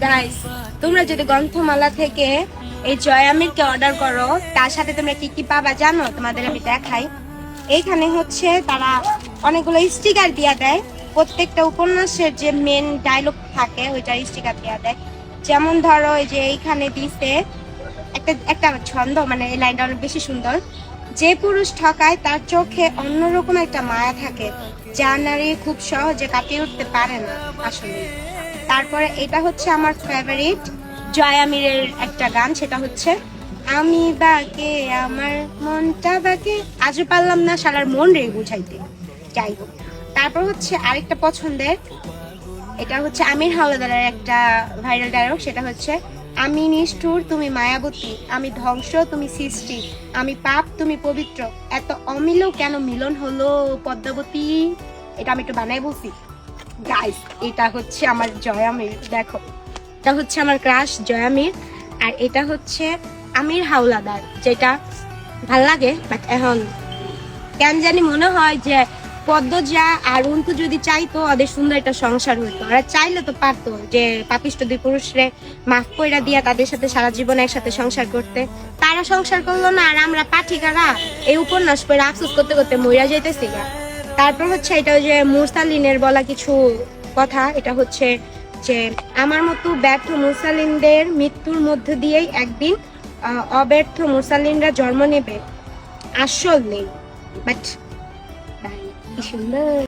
Guys, তোমরা যদি গ্রন্থমালা থেকে এই জয়ামিরকে অর্ডার করো, তার সাথে তোমরা কি কি পাবা জানো? তোমাদের আমি দেখাই। এইখানে হচ্ছে তারা অনেকগুলো স্টিকার দিয়া দেয়, প্রত্যেকটা উপন্যাসের যে মেন ডায়লগ থাকে ওইটার স্টিকার দিয়া দেয়। যেমন ধরো এই যে এইখানে দিছে একটা একটা ছন্দ, মানে এই লাইনটা অনেক বেশি সুন্দর। যে পুরুষ ঠকায় তার চোখে অন্যরকম একটা মায়া থাকে, যা নারী খুব সহজে কাটিয়ে উঠতে পারে না আসলে। তারপরে এটা হচ্ছে আমার ফেভারিট জয়ামিরের একটা গান, সেটা হচ্ছে আমি বাকে আমার মনটা বাকে আজও পারলাম না শালার মন রে বুঝাইতে। যাই হোক, তারপর হচ্ছে আরেকটা পছন্দের, এটা হচ্ছে আমির হাওলাদারের একটা ভাইরাল ডায়লগ, সেটা হচ্ছে আমি নিষ্ঠুর তুমি মায়াবতী, আমি ধ্বংস তুমি সৃষ্টি, আমি পাপ তুমি পবিত্র, এত অমিলেও কেন মিলন হলো পদ্মাবতী। এটা আমি একটু বানাই বলছি গাইস। এটা হচ্ছে আমার জয়ামির, দেখো এটা হচ্ছে আমার ক্রাশ জয়ামির। আর এটা হচ্ছে আমির হাওলাদার, যেটা ভাল লাগে। বাট এখন কেন জানি মনে হয় যে পদ্মজা আর অন্তু যদি চাইতো ওদের সুন্দর একটা সংসার হইতো, আর চাইলে তো পারতো যে পাপিষ্ট দুই পুরুষরে মাফ কইরা দিয়া তাদের সাথে সারা জীবন একসাথে সংসার করতে। তারা সংসার করলো না, আর আমরা পাঠিকারা এই উপন্যাস পড়ে আফসোস করতে করতে মইরা যাইতেছি গা। তারপর হচ্ছে এটা যে মুরসালিনের বলা কিছু কথা, এটা হচ্ছে যে আমার মতো ব্যর্থ মুরসালিনদের মৃত্যুর মধ্য দিয়েই একদিন অব্যর্থ মুরসালিনরা জন্ম নেবে, আসল নেই। বাট কি সুন্দর।